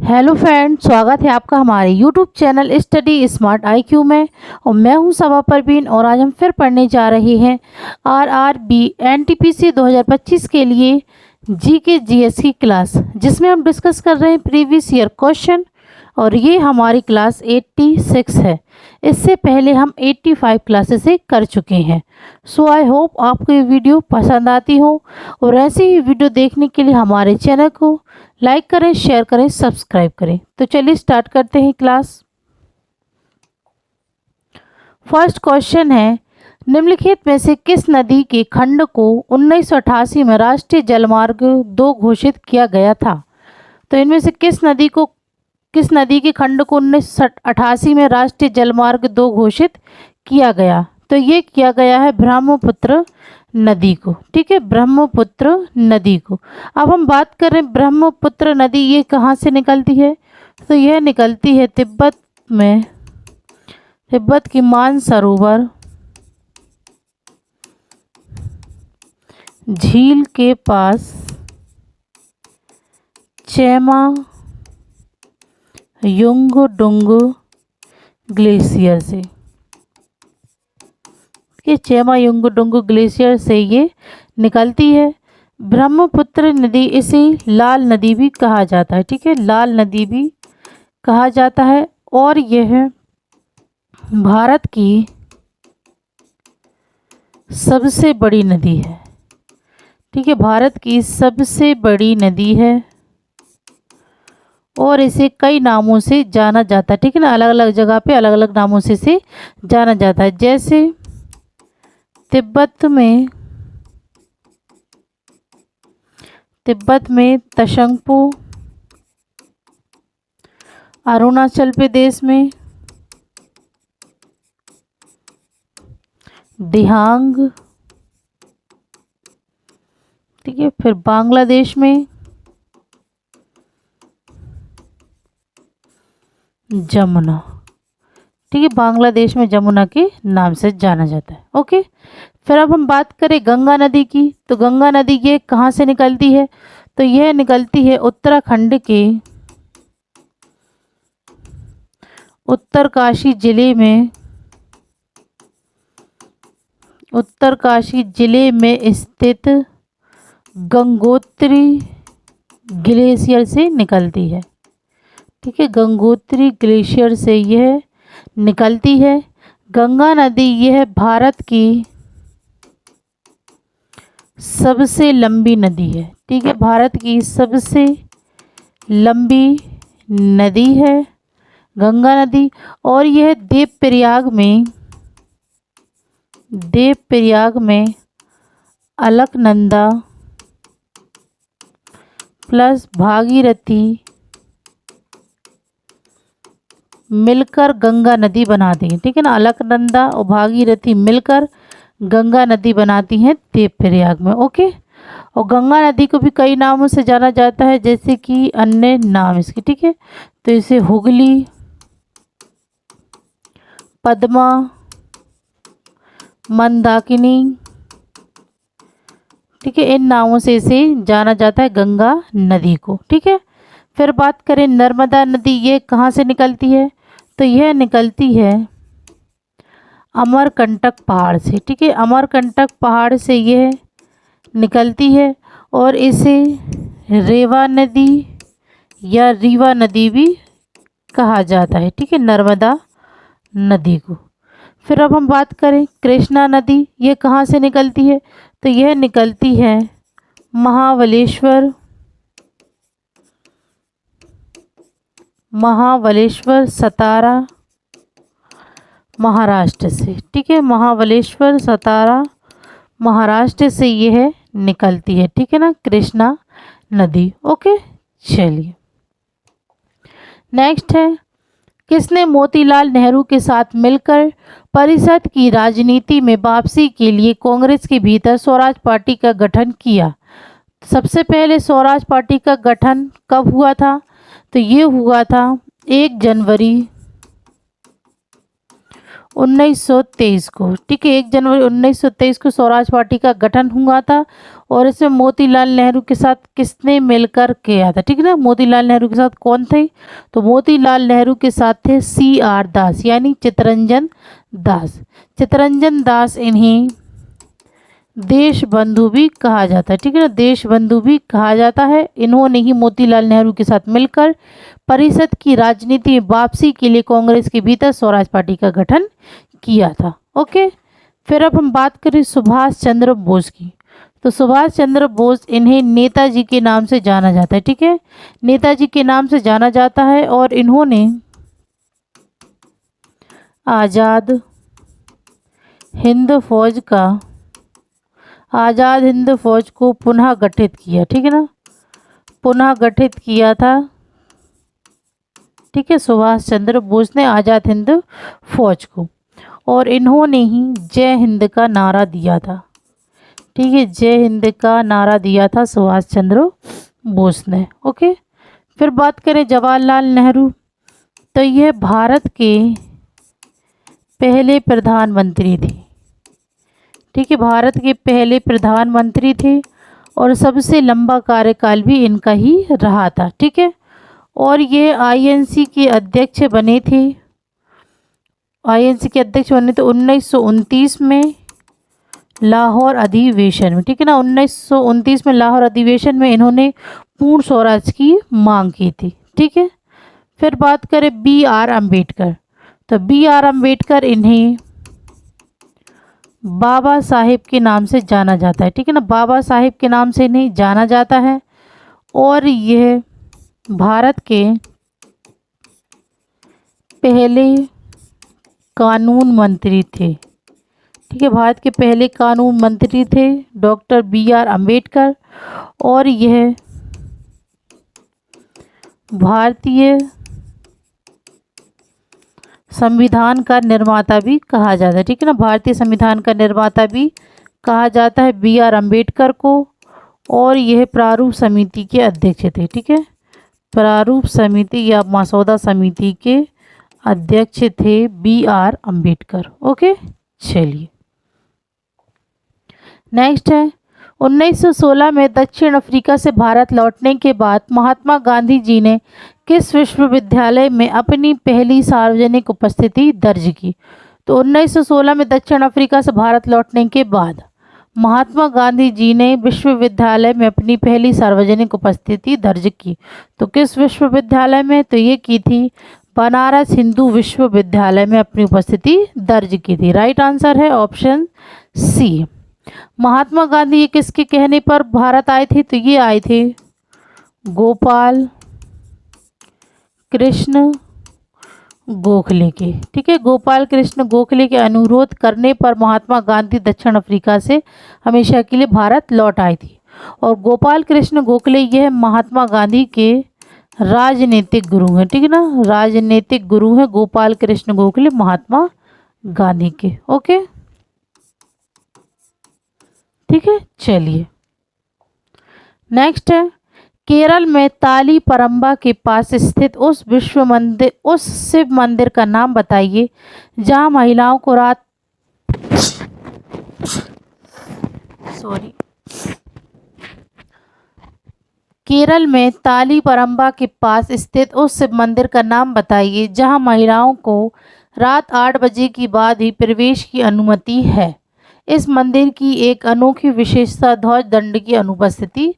Hello friend, स्वागत है आपका हमारे YouTube channel study smart IQ में। और मैं हूं सबा परवीन और आज हम फिर पढ़ने जा रहे हैं आरआरबी एनटीपीसी 2025 के लिए जीके जीएस की क्लास, जिसमें हम डिस्कस कर रहे हैं प्रीवियस ईयर क्वेश्चन। और ये हमारी क्लास 86 है। इससे पहले हम 85 क्लासेस से कर चुके हैं। सो आई होप आपको ये वीडियो पसंद आती हो, और ऐसे ही वीडियो देखने के लिए हमारे चैनल को लाइक करें, शेयर करें, सब्सक्राइब करें। तो चलिए स्टार्ट करते हैं क्लास। फर्स्ट क्वेश्चन है, निम्नलिखित में से किस नदी के खंड को 1988 में राष्ट्रीय जलमार्ग 2 घोषित किया गया था? तो इनमें से किस नदी के खंड को 1988 में राष्ट्रीय जलमार्ग 2 घोषित किया गया? तो ये किया गया है ब्रह्मपुत्र नदी को। ठीक है, ब्रह्मपुत्र नदी को। अब हम बात करें ब्रह्मपुत्र नदी ये कहाँ से निकलती है? तो यह निकलती है तिब्बत में, तिब्बत की मानसरोवर झील के पास चेमा युंगडुंग ग्लेशियर से। ये चेमा युंगडुंग ग्लेशियर से ये निकलती है। ब्रह्मपुत्र नदी इसे लाल नदी भी कहा जाता है। ठीक है, लाल नदी भी कहा जाता है। और यह भारत की सबसे बड़ी नदी है। ठीक है, भारत की सबसे बड़ी नदी है और इसे कई नामों से जाना जाता है। ठीक है ना, अलग अलग जगह पे अलग अलग नामों से इसे जाना जाता है। जैसे तिब्बत में तशंगपो, अरुणाचल प्रदेश में दिहांग। ठीक है, फिर बांग्लादेश में जमुना। ठीक है, बांग्लादेश में जमुना के नाम से जाना जाता है। ओके, फिर अब हम बात करें गंगा नदी की। तो गंगा नदी ये कहाँ से निकलती है? तो यह निकलती है उत्तराखंड के उत्तरकाशी जिले में स्थित गंगोत्री ग्लेशियर से निकलती है। ठीक है, गंगोत्री ग्लेशियर से यह निकलती है। गंगा नदी यह भारत की सबसे लंबी नदी है। ठीक है, भारत की सबसे लंबी नदी है गंगा नदी। और यह देवप्रयाग में अलकनंदा प्लस भागीरथी मिलकर गंगा नदी बनाती हैं। ठीक है ना, अलकनंदा और भागीरथी मिलकर गंगा नदी बनाती हैं देवप्रयाग में। ओके, और गंगा नदी को भी कई नामों से जाना जाता है, जैसे कि अन्य नाम इसके। ठीक है, तो इसे हुगली, पद्मा, मंदाकिनी, ठीक है, इन नामों से इसे जाना जाता है गंगा नदी को। ठीक है, फिर बात करें नर्मदा नदी, ये कहाँ से निकलती है? तो यह निकलती है अमरकंटक पहाड़ से। ठीक है, अमरकंटक पहाड़ से यह निकलती है और इसे रेवा नदी या रीवा नदी भी कहा जाता है। ठीक है, नर्मदा नदी को। फिर अब हम बात करें कृष्णा नदी, ये कहाँ से निकलती है? तो यह निकलती है महाबलेश्वर सतारा महाराष्ट्र से। ठीक है, महाबलेश्वर सतारा महाराष्ट्र से यह निकलती है। ठीक है ना, कृष्णा नदी। ओके, चलिए नेक्स्ट है, किसने मोतीलाल नेहरू के साथ मिलकर परिषद की राजनीति में वापसी के लिए कांग्रेस के भीतर स्वराज पार्टी का गठन किया? सबसे पहले स्वराज पार्टी का गठन कब हुआ था? तो ये हुआ था 1 जनवरी 1923 को। ठीक है, 1 जनवरी 1923 को स्वराज पार्टी का गठन हुआ था और इसमें मोतीलाल नेहरू के साथ किसने मिलकर किया था, ठीक है ना। मोतीलाल नेहरू के साथ कौन थे, तो मोतीलाल नेहरू के साथ थे CR दास यानी चित्तरंजन दास। चित्तरंजन दास इन्हें देश बंधु भी कहा जाता है, ठीक है ना, देश बंधु भी कहा जाता है। इन्होंने ही मोतीलाल नेहरू के साथ मिलकर परिषद की राजनीति में वापसी के लिए कांग्रेस के भीतर स्वराज पार्टी का गठन किया था। ओके, फिर अब हम बात करें सुभाष चंद्र बोस की, तो सुभाष चंद्र बोस इन्हें नेताजी के नाम से जाना जाता है, ठीक है, नेताजी के नाम से जाना जाता है। और इन्होंने आज़ाद हिंद फौज को पुनः गठित किया, ठीक है ना, पुनः गठित किया था, ठीक है, सुभाष चंद्र बोस ने आज़ाद हिंद फौज को। और इन्होंने ही जय हिंद का नारा दिया था, ठीक है, जय हिंद का नारा दिया था सुभाष चंद्र बोस ने। ओके, फिर बात करें जवाहरलाल नेहरू, तो यह भारत के पहले प्रधानमंत्री थे, ठीक है, भारत के पहले प्रधानमंत्री थे और सबसे लंबा कार्यकाल भी इनका ही रहा था, ठीक है। और ये INC के अध्यक्ष बने थे, INC के अध्यक्ष बने थे 1929 में लाहौर अधिवेशन में, ठीक है ना, 1929 में लाहौर अधिवेशन में इन्होंने पूर्ण स्वराज की मांग की थी, ठीक है। फिर बात करें BR अम्बेडकर, तो BR अम्बेडकर इन्हें बाबा साहेब के नाम से जाना जाता है, ठीक है ना, बाबा साहेब के नाम से इन्हें जाना जाता है। और यह भारत के पहले कानून मंत्री थे, ठीक है, भारत के पहले कानून मंत्री थे डॉक्टर BR अम्बेडकर। और यह भारतीय संविधान का निर्माता भी कहा जाता है, ठीक है ना, भारतीय संविधान का निर्माता भी कहा जाता है BR अम्बेडकर को। और यह प्रारूप समिति के अध्यक्ष थे, ठीक है, प्रारूप समिति या मसौदा समिति के अध्यक्ष थे BR अम्बेडकर। ओके, चलिए नेक्स्ट है 1916 में दक्षिण अफ्रीका से भारत लौटने के बाद महात्मा गांधी जी ने किस विश्वविद्यालय में अपनी पहली सार्वजनिक उपस्थिति दर्ज की। तो 1916 में दक्षिण अफ्रीका से भारत लौटने के बाद महात्मा गांधी जी ने विश्वविद्यालय में अपनी पहली सार्वजनिक उपस्थिति दर्ज की। तो किस विश्वविद्यालय में, तो ये की थी बनारस हिंदू विश्वविद्यालय में अपनी उपस्थिति दर्ज की थी। राइट आंसर है ऑप्शन सी। महात्मा गांधी ये किसके कहने पर भारत आए थे, तो ये आए थे गोपाल कृष्ण गोखले के, ठीक है, गोपाल कृष्ण गोखले के अनुरोध करने पर महात्मा गांधी दक्षिण अफ्रीका से हमेशा के लिए भारत लौट आई थी। और गोपाल कृष्ण गोखले यह महात्मा गांधी के राजनीतिक गुरु हैं, ठीक है ना, राजनीतिक गुरु हैं गोपाल कृष्ण गोखले महात्मा गांधी के। ओके, ठीक है, चलिए नेक्स्ट है केरल में ताली परंबा के पास स्थित उस शिव मंदिर का नाम बताइए जहां महिलाओं को केरल में ताली परंबा के पास स्थित उस शिव मंदिर का नाम बताइए जहां महिलाओं को रात 8 बजे के बाद ही प्रवेश की अनुमति है। इस मंदिर की एक अनोखी विशेषता ध्वज दंड की अनुपस्थिति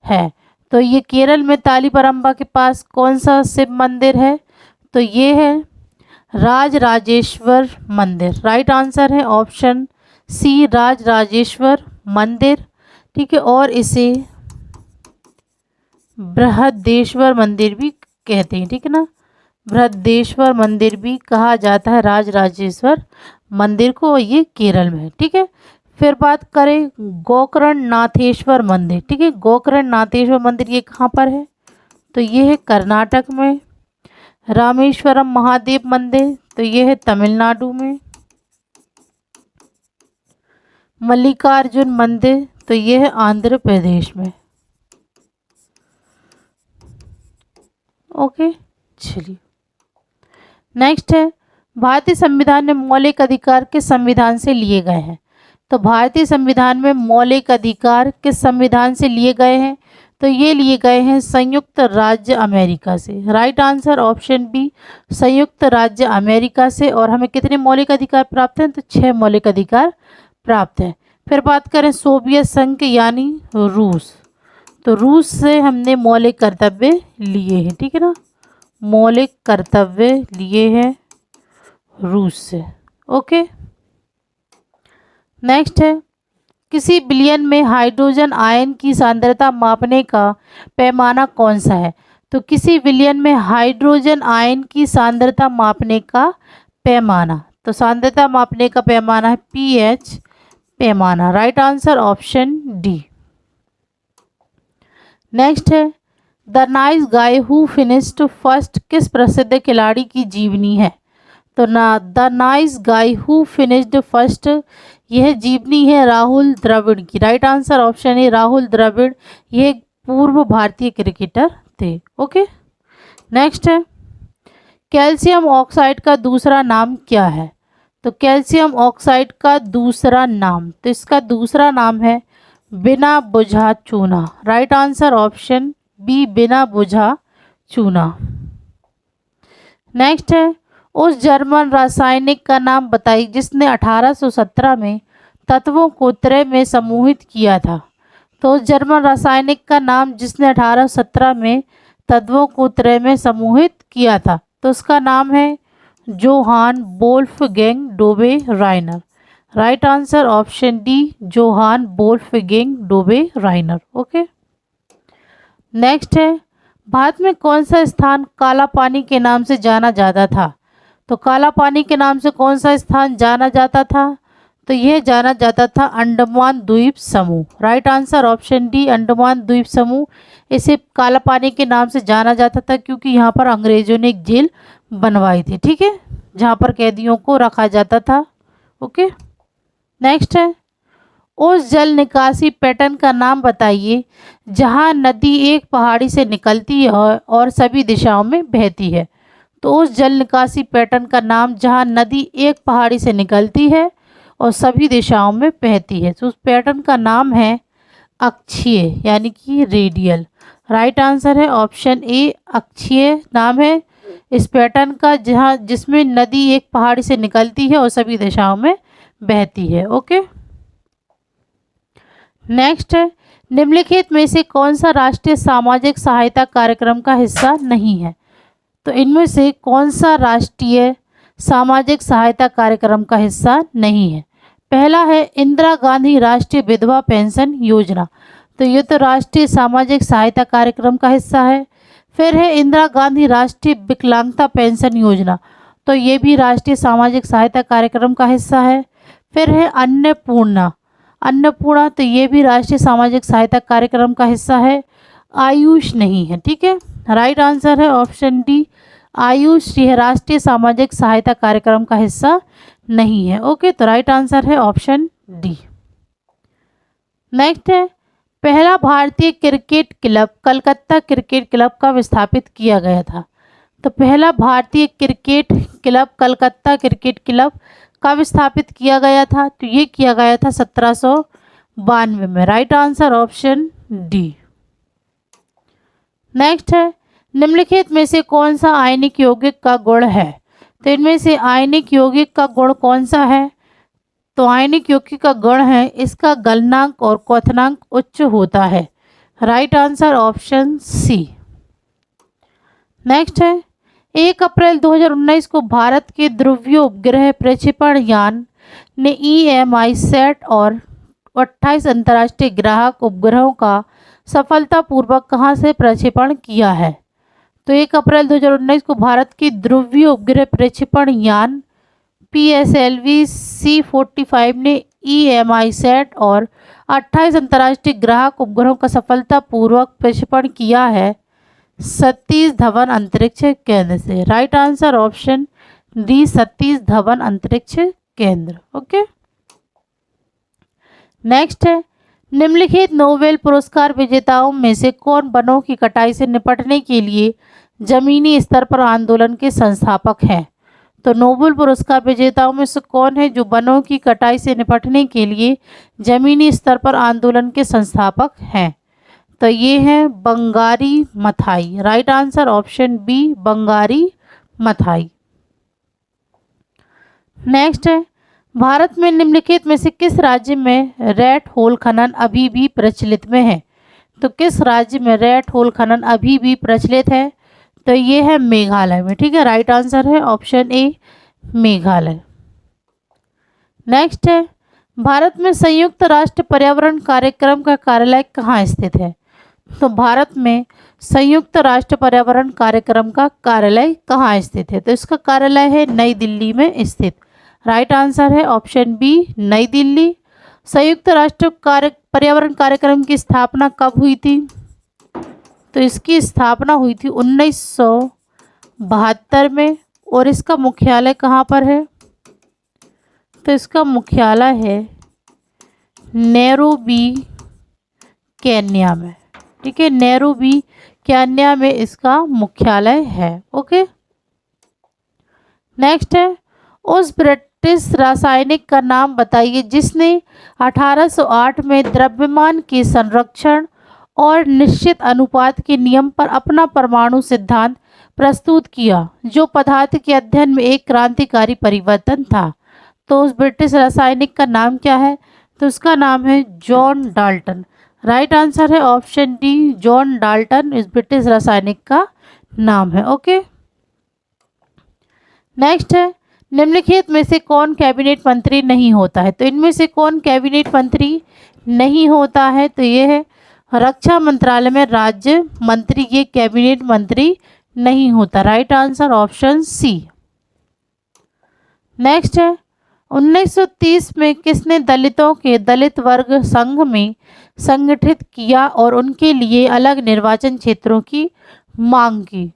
है। तो ये केरल में ताली परंबा के पास कौन सा शिव मंदिर है, तो ये है राजराजेश्वर मंदिर। राइट आंसर है ऑप्शन सी राजराजेश्वर मंदिर, ठीक है, और इसे बृहदेश्वर मंदिर भी कहते हैं, ठीक है ना, बृहदेश्वर मंदिर भी कहा जाता है राजराजेश्वर मंदिर को, ये केरल में है, ठीक है। फिर बात करें गोकर्ण नाथेश्वर मंदिर, ठीक है, गोकर्ण नाथेश्वर मंदिर ये कहाँ पर है, तो ये है कर्नाटक में। रामेश्वरम महादेव मंदिर तो ये है तमिलनाडु में। मल्लिकार्जुन मंदिर तो ये है आंध्र प्रदेश में। ओके, चलिए नेक्स्ट है भारतीय संविधान में मौलिक अधिकार किस संविधान से लिए गए हैं। तो भारतीय संविधान में मौलिक अधिकार किस संविधान से लिए गए हैं? तो ये लिए गए हैं संयुक्त राज्य अमेरिका से। राइट आंसर ऑप्शन बी, संयुक्त राज्य अमेरिका से। और हमें कितने मौलिक अधिकार प्राप्त हैं? तो 6 मौलिक अधिकार प्राप्त हैं। फिर बात करें सोवियत संघ यानी रूस, तो रूस से हमने मौलिक कर्तव्य लिए हैं, ठीक है ना, मौलिक कर्तव्य लिए हैं रूस से। ओके, नेक्स्ट है, किसी विलयन में हाइड्रोजन आयन की सांद्रता मापने का पैमाना कौन सा है? तो किसी विलयन में हाइड्रोजन आयन की सांद्रता मापने का पैमाना, तो सांद्रता मापने का पैमाना है पीएच पैमाना। Right answer option D. Next है, the nice guy who finished first किस प्रसिद्ध खिलाड़ी की जीवनी है? तो the nice guy who finished first, यह जीवनी है राहुल द्रविड़ की। राइट आंसर ऑप्शन है राहुल द्रविड़, ये पूर्व भारतीय क्रिकेटर थे। ओके, नेक्स्ट है, कैल्शियम ऑक्साइड का दूसरा नाम क्या है? तो कैल्शियम ऑक्साइड का दूसरा नाम, तो इसका दूसरा नाम है बिना बुझा चूना। राइट आंसर ऑप्शन बी, बिना बुझा चूना। नेक्स्ट है, उस जर्मन रासायनिक का नाम बताइए जिसने 1817 में तत्वों को त्रय में समूहित किया था। तो उस जर्मन रासायनिक का नाम जिसने 1817 में तत्वों को त्रय में समूहित किया था, तो उसका नाम है Johann Wolfgang Dobereiner. Right answer option D, Johann Wolfgang Dobereiner. Okay, next है, भारत में कौन सा स्थान काला पानी के नाम से जाना जाता था? तो काला पानी के नाम से कौन सा स्थान जाना जाता था? तो यह जाना जाता था अंडमान द्वीप समूह। Right answer option D, Andaman द्वीप समूह। इसे काला पानी के नाम से जाना जाता था क्योंकि यहाँ पर अंग्रेजों ने एक जेल बनवाई थी, ठीक है, जहाँ पर कैदियों को रखा जाता था। ओके, नेक्स्ट है, उस जल निकासी पैटर्न का नाम बताइए जहाँ नदी एक पहाड़ी से निकलती है और सभी दिशाओं में बहती है। तो उस जल निकासी पैटर्न का नाम जहाँ नदी एक पहाड़ी से निकलती है और सभी दिशाओं में बहती है, तो उस पैटर्न का नाम है अक्षीय यानी कि रेडियल। राइट आंसर है ऑप्शन ए, अक्षीय नाम है इस पैटर्न का जिसमें नदी एक पहाड़ी से निकलती है और सभी दिशाओं में बहती है। ओके, नेक्स्ट है, निम्नलिखित में से कौन सा राष्ट्रीय सामाजिक सहायता कार्यक्रम का हिस्सा नहीं है? तो इनमें से कौन सा राष्ट्रीय सामाजिक सहायता कार्यक्रम का हिस्सा नहीं है? पहला है इंदिरा गांधी राष्ट्रीय विधवा पेंशन योजना, तो ये तो राष्ट्रीय सामाजिक सहायता कार्यक्रम का हिस्सा है। फिर है इंदिरा गांधी राष्ट्रीय विकलांगता पेंशन योजना, तो ये भी राष्ट्रीय सामाजिक सहायता कार्यक्रम का हिस्सा है। फिर है अन्नपूर्णा, तो ये भी राष्ट्रीय सामाजिक सहायता कार्यक्रम का हिस्सा है। आयुष नहीं है, ठीक है। राइट आंसर है ऑप्शन डी, आयुष यह राष्ट्रीय सामाजिक सहायता कार्यक्रम का हिस्सा नहीं है। ओके, तो राइट आंसर है ऑप्शन डी। नेक्स्ट है, पहला भारतीय cricket club Calcutta cricket club कब स्थापित किया गया था? तो पहला भारतीय cricket club Calcutta cricket club कब स्थापित किया गया था? तो ये किया गया था 1792 में। Right answer option D. Next है, निम्नलिखित में से कौन सा आयनिक यौगिक का गुण है? तो इनमें से आयनिक यौगिक का गुण कौन सा है? तो आयनिक यौगिक का गुण है इसका गलनांक और क्वथनांक उच्च होता है। Right answer option C. Next है, 1 अप्रैल 2019 को भारत के ध्रुवीय उपग्रह प्रक्षेपण यान ने EMI-SAT और 28 अंतर्राष्ट्रीय ग्राहक उपग्रहों का सफलतापूर्वक कहां से प्रक्षेपण किया है? तो 1 अप्रैल 2019 को भारत के ध्रुवीय उपग्रह प्रक्षेपण यान PSLV C-45 ने EMI-SAT और 28 अंतर्राष्ट्रीय ग्राहक उपग्रहों का सफलतापूर्वक प्रक्षेपण किया है सतीश धवन अंतरिक्ष केंद्र से। Right answer option D, Satish Dhawan अंतरिक्ष केंद्र। ओके, नेक्स्ट है, निम्नलिखित नोबेल पुरस्कार विजेताओं में से कौन वनों की कटाई से निपटने के लिए जमीनी स्तर पर आंदोलन के संस्थापक हैं? तो नोबेल पुरस्कार विजेताओं में से कौन है जो वनों की कटाई से निपटने के लिए जमीनी स्तर पर आंदोलन के संस्थापक हैं? तो ये हैं Wangari Maathai. Right answer option B Wangari Maathai. Next है, भारत में निम्नलिखित में से किस राज्य में रेट होल खनन अभी भी प्रचलित में है? तो किस राज्य में रेट होल खनन अभी भी प्रचलित है? तो ये है मेघालय में। ठीक है, राइट आंसर है ऑप्शन ए मेघालय। नेक्स्ट है, भारत में संयुक्त राष्ट्र पर्यावरण कार्यक्रम का कार्यालय कहाँ स्थित है? तो भारत में संयुक्त राष्ट्र पर्यावरण कार्यक्रम का कार्यालय कहाँ स्थित है? तो इसका कार्यालय है नई दिल्ली में स्थित। राइट आंसर है ऑप्शन बी नई दिल्ली। संयुक्त राष्ट्र पर्यावरण कार्यक्रम की स्थापना कब हुई थी? तो इसकी स्थापना हुई थी 1972 में। और इसका मुख्यालय कहाँ पर है? तो इसका मुख्यालय है नैरोबी केन्या में। ठीक है, नैरोबी केन्या में इसका मुख्यालय है। ओके, नेक्स्ट है, उस ब्रिटिश रासायनिक का नाम बताइए जिसने 1808 में द्रव्यमान के संरक्षण और निश्चित अनुपात के नियम पर अपना परमाणु सिद्धांत प्रस्तुत किया, जो पदार्थ के अध्ययन में एक क्रांतिकारी परिवर्तन था। तो उस ब्रिटिश रासायनिक का नाम क्या है? तो उसका नाम है जॉन डाल्टन। राइट आंसर है ऑप्शन डी जॉन डाल्टन इस ब्रिटिश रासायनिक का नाम है। ओके, नेक्स्ट है, निम्नलिखित में से कौन कैबिनेट मंत्री नहीं होता है? तो इनमें से कौन कैबिनेट मंत्री नहीं होता है? तो ये है रक्षा मंत्रालय में राज्य मंत्री, ये कैबिनेट मंत्री नहीं होता। Right answer option C. Next है, 1930 में किसने दलितों के दलित वर्ग संघ में संगठित किया और उनके लिए अलग निर्वाचन क्षेत्रों की मांग की?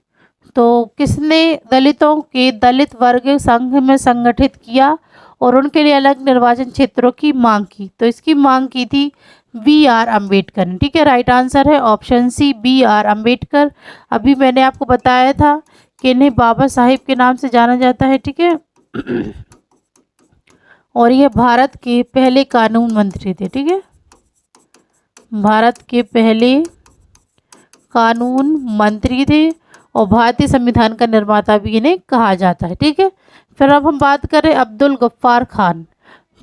तो किसने दलितों के दलित वर्ग संघ में संगठित किया और उनके लिए अलग निर्वाचन क्षेत्रों की मांग की? तो इसकी मांग की थी बी आर अम्बेडकर ने। ठीक है, राइट आंसर है option C B R Ambedkar. अभी मैंने आपको बताया था कि इन्हें बाबा साहिब के नाम से जाना जाता है। ठीक है, और ये भारत के पहले कानून मंत्री थे। ठीक है, भारत के पहले कानून मंत्री थे और भारतीय संविधान का निर्माता भी इन्हें कहा जाता है। ठीक है, फिर अब हम बात करें अब्दुल गफ्फार खान।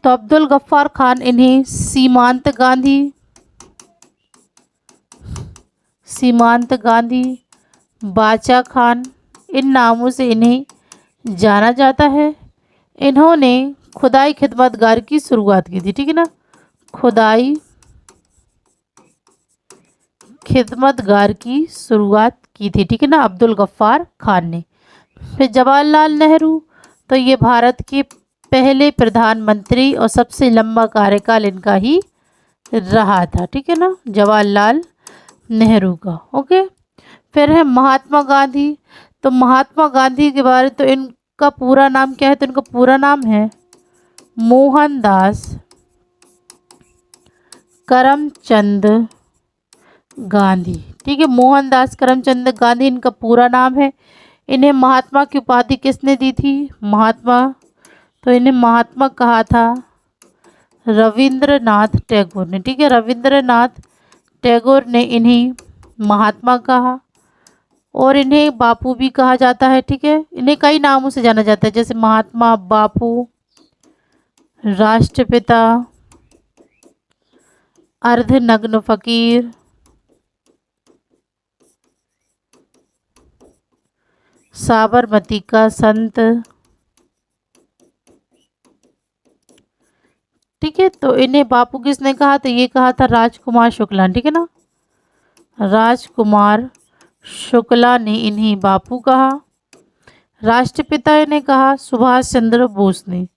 तो अब्दुल गफ्फार खान, इन्हें सीमांत गांधी, बाचा खान, इन नामों से इन्हें जाना जाता है। इन्होंने खुदाई खिदमतगार की शुरुआत की थी। ठीक है ना, खुदाई खिदमतगार की शुरुआत की थी। ठीक है ना, अब्दुल गफ्फार खान ने। फिर जवाहरलाल नेहरू, तो ये भारत के पहले प्रधानमंत्री और सबसे लंबा कार्यकाल इनका ही रहा था। ठीक है ना, जवाहरलाल नेहरू का। ओके, फिर है महात्मा गांधी। तो महात्मा गांधी के बारे तो इनका पूरा नाम क्या है? तो इनका पूरा नाम है मोहनदास करमचंद गांधी। ठीक है, मोहनदास करमचंद गांधी इनका पूरा नाम है। इन्हें महात्मा की उपाधि किसने दी थी? तो इन्हें महात्मा कहा था रविंद्रनाथ टैगोर ने। ठीक है, रविंद्रनाथ टैगोर ने इन्हें महात्मा कहा और इन्हें बापू भी कहा जाता है। ठीक है, इन्हें कई नामों से जाना जाता है, जैसे महात्मा, बापू, राष्ट्रपिता, अर्धनग्न फकीर, साबरमती का संत। ठीक है, तो इन्हें बापू किसने कहा? तो ये कहा था राजकुमार शुक्ला। ठीक है ना, राजकुमार शुक्ला ने इन्हें बापू कहा। राष्ट्रपिता इन्हें कहा सुभाष चंद्र बोस ने।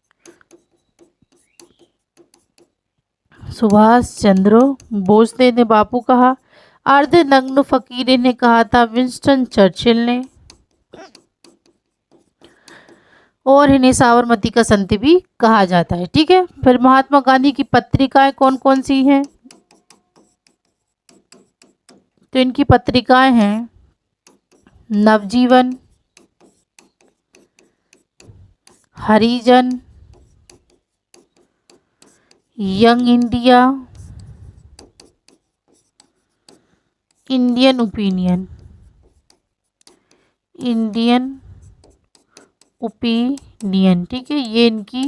सुभाष चंद्र बोस ने इन्हें बापू कहा। अर्धनग्न फकीर इन्हें कहा था विंस्टन चर्चिल ने। और इन्हें साबरमती का संत भी कहा जाता है। ठीक है, फिर महात्मा गांधी की पत्रिकाएं कौन कौन सी हैं? तो इनकी पत्रिकाएं हैं Navjivan, Harijan, young India, Indian opinion, Indian opinion. ठीक है, ये इनकी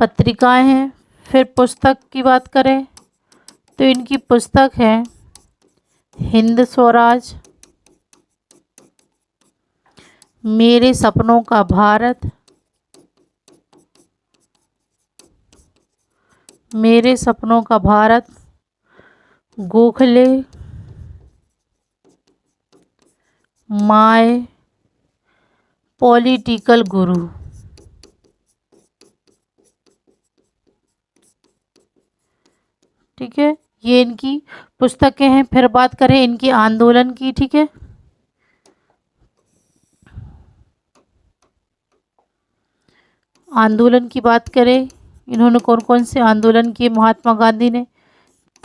पत्रिकाएं हैं। फिर पुस्तक की बात करें तो इनकी पुस्तक है हिंद स्वराज, मेरे सपनों का भारत, मेरे सपनों का भारत, गोखले, माय पॉलिटिकल गुरु। ठीक है, ये इनकी पुस्तकें हैं। फिर बात करें इनकी आंदोलन की। ठीक है, आंदोलन की बात करें, इन्होंने कौन कौन से आंदोलन किए महात्मा गांधी ने,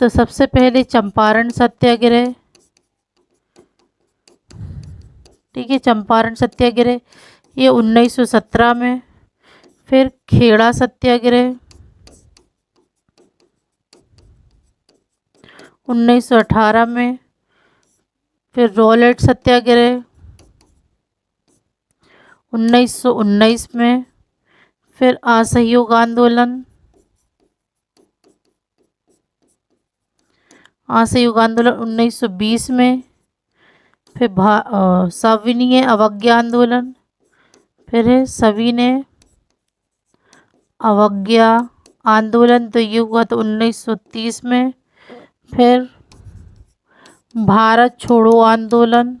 तो सबसे पहले चंपारण सत्याग्रह। ठीक है, चंपारण सत्याग्रह ये 1917 में। फिर खेड़ा सत्याग्रह 1918 में। फिर रॉलेट सत्याग्रह 1919 में। फिर असहयोग आंदोलन, असहयोग आंदोलन 1920 में। फिर सविनय अवज्ञा आंदोलन, फिर है सविनय अवज्ञा आंदोलन, तो ये हुआ तो 1930 में। फिर भारत छोड़ो आंदोलन,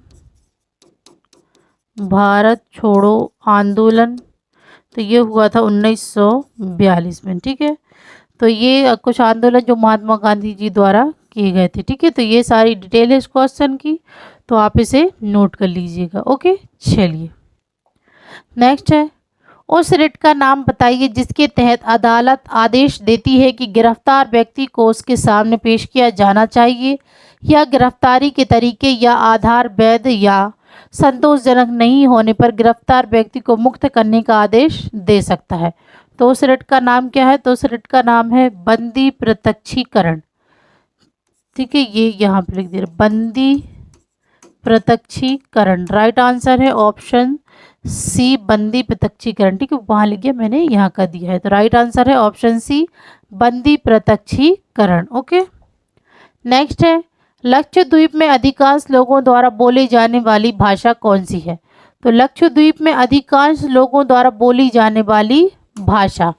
भारत छोड़ो आंदोलन, तो ये हुआ था 1942 में। ठीक है, तो ये कुछ आंदोलन जो महात्मा गांधी जी द्वारा किए गए थे। ठीक है, तो ये सारी डिटेल है इस क्वेश्चन की, तो आप इसे नोट कर लीजिएगा। ओके, चलिए नेक्स्ट है, उस रिट का नाम बताइए जिसके तहत अदालत आदेश देती है कि गिरफ्तार व्यक्ति को उसके सामने पेश किया जाना चाहिए या गिरफ्तारी के तरीके या आधार वैध या संतोषजनक नहीं होने पर गिरफ्तार व्यक्ति को मुक्त करने का आदेश दे सकता है। तो उस रिट का नाम क्या है, तो उस रिट का नाम है बंदी प्रत्यक्षीकरण। ठीक है, ये यहाँ पे लिख दिया बंदी प्रत्यक्षीकरण। राइट आंसर है ऑप्शन सी बंदी प्रत्यक्षीकरण। ठीक है, वहाँ लिख गया मैंने, यहाँ का दिया है, तो राइट आंसर है ऑप्शन सी बंदी प्रत्यक्षीकरण। ओके, नेक्स्ट है, लक्षद्वीप में अधिकांश लोगों द्वारा बोली जाने वाली भाषा कौन सी है। तो लक्षद्वीप में अधिकांश लोगों द्वारा बोली जाने वाली भाषा,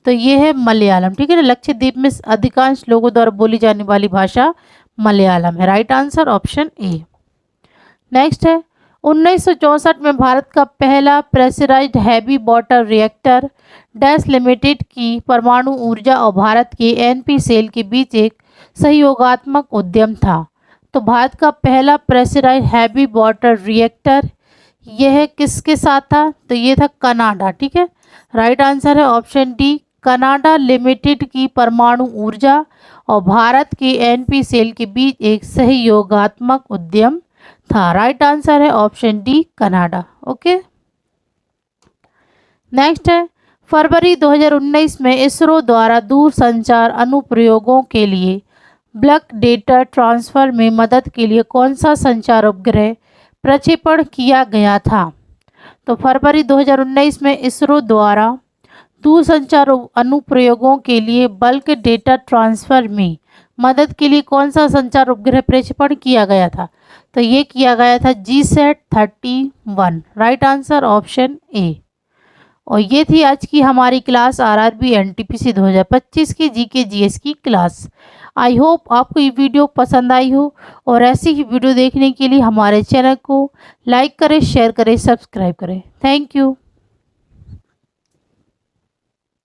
तो ये है मलयालम। ठीक है ना, लक्षद्वीप में अधिकांश लोगों द्वारा बोली जाने वाली भाषा मलयालम है। Right answer option A. Next है, 1964 में भारत का पहला pressurised heavy water reactor dash limited की परमाणु ऊर्जा और भारत के एनपीसीएल के बीच एक सहयोगात्मक उद्यम था। तो भारत का पहला प्रेशराइज्ड हैवी वाटर रिएक्टर यह किसके साथ था, तो ये था कनाडा। ठीक है, राइट आंसर है ऑप्शन डी कनाडा लिमिटेड की परमाणु ऊर्जा और भारत के एनपीसीएल के बीच एक सहयोगात्मक उद्यम था। राइट आंसर है option D Canada. Okay, next है, फरवरी 2019 में इसरो द्वारा दूरसंचार अनुप्रयोगों के लिए बल्क डेटा ट्रांसफर में मदद के लिए कौन सा संचार उपग्रह प्रक्षेपण किया गया था। तो फरवरी 2019 में इसरो द्वारा दूरसंचार अनुप्रयोगों के लिए बल्क डेटा ट्रांसफर में मदद के लिए कौन सा संचार उपग्रह प्रक्षेपण किया गया था, तो ये किया गया था GSAT-31। राइट आंसर ऑप्शन ए। और ये थी आज की हमारी क्लास RRB NTPC 2025 की GK GS की क्लास। आई होप आपको ये वीडियो पसंद आई हो, और ऐसी ही वीडियो देखने के लिए हमारे चैनल को लाइक करें, शेयर करें, सब्सक्राइब करें। Thank you.